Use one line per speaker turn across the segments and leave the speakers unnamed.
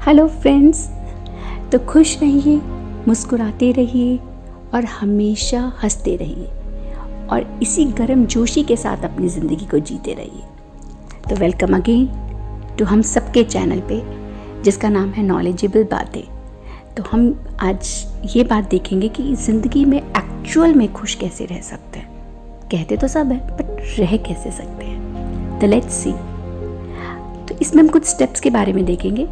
Hello friends. तो खुश रहिए, मुस्कुराते रहिए और हमेशा हंसते रहिए और इसी गर्म जोशी के साथ अपनी ज़िंदगी को जीते रहिए। तो वेलकम अगेन टू हम सबके चैनल पे जिसका नाम है नॉलेजेबल बातें। तो हम आज ये बात देखेंगे कि ज़िंदगी में एक्चुअल में खुश कैसे रह सकते हैं। कहते तो सब है बट रह कैसे सकते हैं। तो लेट्स सी। तो इसमें हम कुछ स्टेप्स के बारे में देखेंगे।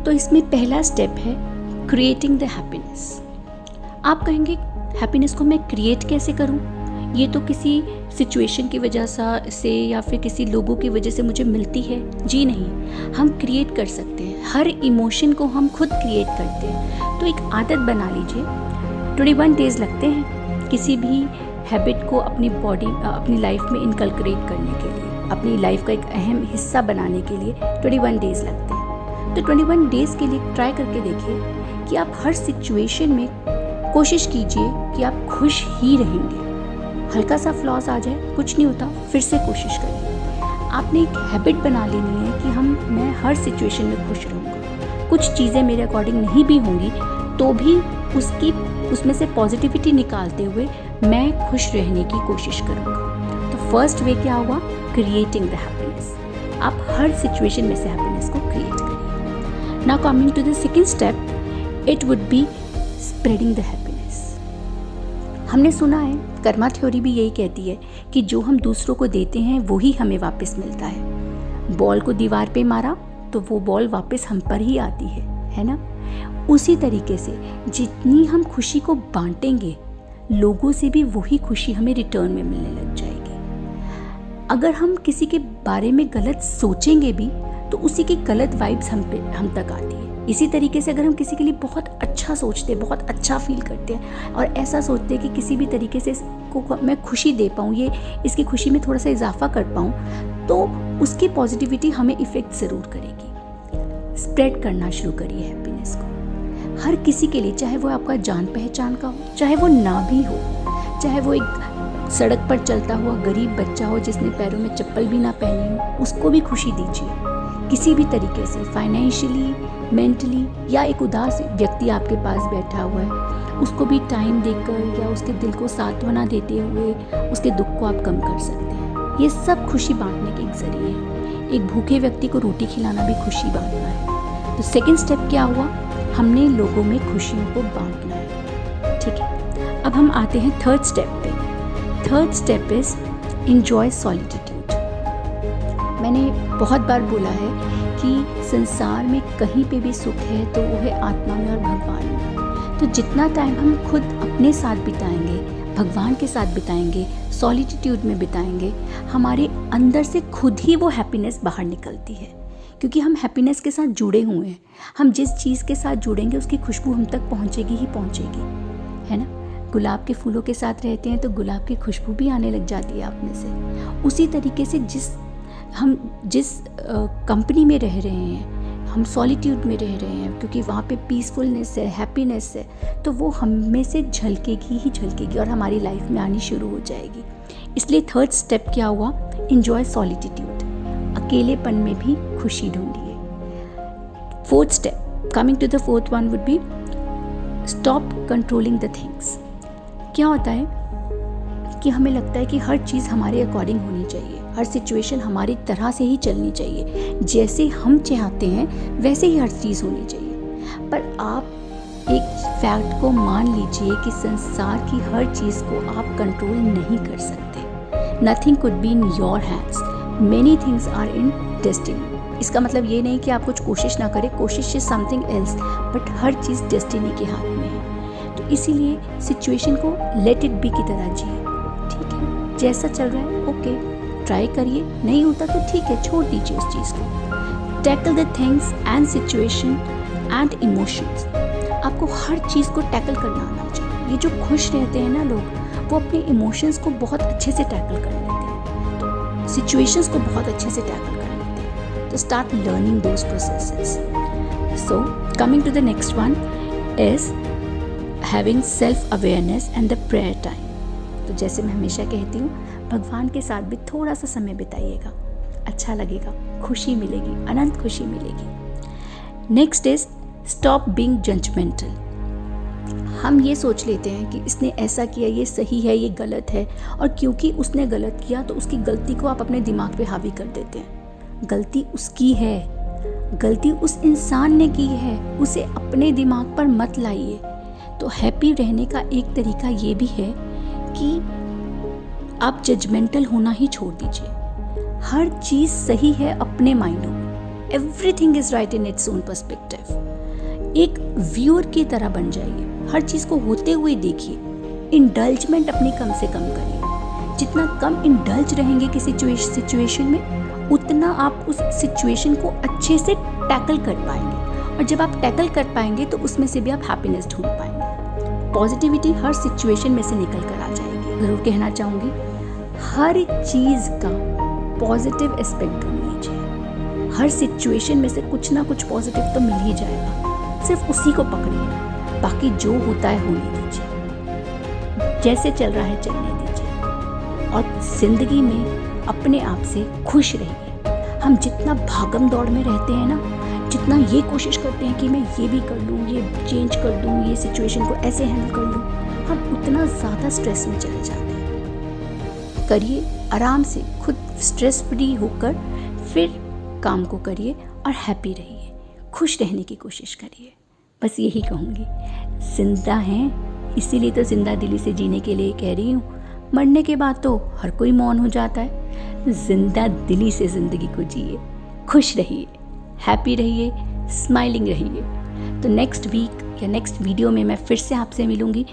तो इसमें पहला स्टेप है क्रिएटिंग द हैप्पीनेस। आप कहेंगे हैप्पीनेस को मैं क्रिएट कैसे करूं? ये तो किसी सिचुएशन की वजह से या फिर किसी लोगों की वजह से मुझे मिलती है। जी नहीं, हम क्रिएट कर सकते हैं। हर इमोशन को हम खुद क्रिएट करते हैं। तो एक आदत बना लीजिए। 21 डेज़ लगते हैं किसी भी हैबिट को अपनी लाइफ में इनकलक्रेट करने के लिए, अपनी लाइफ का एक अहम हिस्सा बनाने के लिए 21 डेज़ लगते हैं। तो 21 डेज़ के लिए ट्राई करके देखिए कि आप हर सिचुएशन में कोशिश कीजिए कि आप खुश ही रहेंगे। हल्का सा फ्लॉस आ जाए, कुछ नहीं होता, फिर से कोशिश करिए। आपने एक हैबिट बना लेनी है कि मैं हर सिचुएशन में खुश रहूँगा। कुछ चीज़ें मेरे अकॉर्डिंग नहीं भी होंगी तो भी उसमें से पॉजिटिविटी निकालते हुए मैं खुश रहने की कोशिश करूँगा। तो फर्स्ट वे क्या हुआ? Creating the happiness. आप हर सिचुएशन में से हैप्पीनेस को क्रिएट करिए। Now coming to the second step, it would be spreading the happiness. हमने सुना है, कर्मा थ्योरी भी यही कहती है कि जो हम दूसरों को देते हैं वो ही हमें वापस मिलता है। बॉल को दीवार पे मारा तो वो बॉल वापस हम पर ही आती है ना? उसी तरीके से जितनी हम खुशी को बांटेंगे, लोगों से भी वही खुशी हमें रिटर्न में मिलने लग जाएगी। अगर हम किसी के बारे में गलत सोचेंगे भी तो उसी की गलत वाइब्स हम तक आती है। इसी तरीके से अगर हम किसी के लिए बहुत अच्छा सोचते हैं, बहुत अच्छा फील करते हैं और ऐसा सोचते हैं कि किसी भी तरीके से इसको मैं खुशी दे पाऊँ, इसकी खुशी में थोड़ा सा इजाफा कर पाऊँ, तो उसकी पॉजिटिविटी हमें इफ़ेक्ट ज़रूर करेगी। स्प्रेड करना शुरू करिए हैप्पीनेस को हर किसी के लिए, चाहे वो आपका जान पहचान का हो, चाहे वो ना भी हो, चाहे वो एक सड़क पर चलता हुआ गरीब बच्चा हो जिसने पैरों में चप्पल भी ना पहनी हो, उसको भी खुशी दीजिए। किसी भी तरीके से फाइनेंशियली, मेंटली, या एक उदास व्यक्ति आपके पास बैठा हुआ है, उसको भी टाइम देकर या उसके दिल को सांत्वना देते हुए उसके दुख को आप कम कर सकते हैं। ये सब खुशी बांटने के एक जरिए है। एक भूखे व्यक्ति को रोटी खिलाना भी खुशी बांटना है। तो सेकंड स्टेप क्या हुआ? हमने लोगों में खुशियों को बांटना है। ठीक है, अब हम आते हैं थर्ड स्टेप पे। Third step is enjoy solitude. मैंने बहुत बार बोला है कि संसार में कहीं पे भी सुख है तो वो है आत्मा में और भगवान में। तो जितना टाइम हम खुद अपने साथ बिताएंगे, भगवान के साथ बिताएंगे, सॉलिट्यूड में बिताएंगे, हमारे अंदर से खुद ही वो हैप्पीनेस बाहर निकलती है। क्योंकि हम हैप्पीनेस के साथ जुड़े हुए हैं। हम जिस चीज़ के साथ जुड़ेंगे उसकी खुशबू हम तक पहुँचेगी ही पहुँचेगी, है ना? गुलाब के फूलों के साथ रहते हैं तो गुलाब की खुशबू भी आने लग जाती है आप में से। उसी तरीके से हम जिस कंपनी में रह रहे हैं, हम सॉलिट्यूड में रह रहे हैं क्योंकि वहाँ पे पीसफुलनेस है, हैप्पीनेस है, तो वो हम में से झलकेगी ही झलकेगी और हमारी लाइफ में आनी शुरू हो जाएगी। इसलिए थर्ड स्टेप क्या हुआ? Enjoy solitude. अकेलेपन में भी खुशी ढूंढिए। Fourth step, coming to the fourth one, would be stop controlling the things. क्या होता है कि हमें लगता है कि हर चीज़ हमारे अकॉर्डिंग होनी चाहिए, हर सिचुएशन हमारी तरह से ही चलनी चाहिए, जैसे हम चाहते हैं वैसे ही हर चीज़ होनी चाहिए। पर आप एक फैक्ट को मान लीजिए कि संसार की हर चीज़ को आप कंट्रोल नहीं कर सकते। Nothing could be in your hands, many things are in destiny. इसका मतलब ये नहीं कि आप कुछ कोशिश ना करें, कोशिश is something else, but her cheese destiny के हाथ में है। तो इसीलिए सिचुएशन को लेट इट बी की तरह जिए। ठीक है, जैसा चल रहा है ओके, ट्राई करिए, नहीं होता तो ठीक है, छोड़ दीजिए उस चीज़ को। Tackle the things and situation and emotions. आपको हर चीज़ को टैकल करना आना चाहिए। ये जो खुश रहते हैं ना लोग, वो अपने इमोशंस को बहुत अच्छे से टैकल कर लेते हैं, तो सिचुएशंस को बहुत अच्छे से टैकल कर लेते हैं। तो start learning those processes. So coming to the next one is having self awareness and the prayer time. तो जैसे मैं हमेशा कहती हूँ, भगवान के साथ भी थोड़ा सा समय बिताइएगा, अच्छा लगेगा, खुशी मिलेगी, अनंत खुशी मिलेगी। Next is stop being judgemental. हम ये सोच लेते हैं कि इसने ऐसा किया, ये सही है, ये गलत है, और क्योंकि उसने गलत किया तो उसकी गलती को आप अपने दिमाग पे हावी कर देते हैं। गलती उसकी है, गलती उस इंसान ने की है, उसे अपने दिमाग पर मत लाइए। तो हैप्पी रहने का एक तरीका ये भी है कि आप जजमेंटल होना ही छोड़ दीजिए। हर चीज़ सही है अपने मायनों में। Everything is right in its own perspective. एक व्यूअर की तरह बन जाइए, हर चीज़ को होते हुए देखिए। इंडल्जमेंट अपनी कम से कम करिए। जितना कम इंडल्ज रहेंगे किसी सिचुएशन में, उतना आप उस सिचुएशन को अच्छे से टैकल कर पाएंगे, और जब आप टैकल कर पाएंगे तो उसमें से भी आप हैप्पीनेस ढूंढ पाएंगे। पॉजिटिविटी हर सिचुएशन में से निकल कर आ जाएगी। ज़रूर कहना चाहूँगी, हर चीज़ का पॉजिटिव एस्पेक्ट ढूंढ लीजिए। हर सिचुएशन में से कुछ ना कुछ पॉजिटिव तो मिल ही जाएगा, सिर्फ उसी को पकड़िए। बाकी जो होता है होने दीजिए, जैसे चल रहा है चलने दीजिए, और ज़िंदगी में अपने आप से खुश रहिए। हम जितना भागम दौड़ में रहते हैं ना, जितना ये कोशिश करते हैं कि मैं ये भी कर लूँ, ये चेंज कर दूँ, ये सिचुएशन को ऐसे हैंडल कर लूँ, हम उतना ज़्यादा स्ट्रेस में चले जाते हैं। करिए आराम से, खुद स्ट्रेस फ्री होकर फिर काम को करिए और हैप्पी रहिए, खुश रहने की कोशिश करिए। बस यही कहूँगी। जिंदा हैं इसीलिए तो जिंदा दिली से जीने के लिए कह रही हूँ। मरने के बाद तो हर कोई मौन हो जाता है। जिंदा दिली से ज़िंदगी को जिए, खुश रहिए, हैप्पी रहिए, स्माइलिंग रहिए। तो नेक्स्ट वीक या नेक्स्ट वीडियो में मैं फिर से आपसे मिलूँगी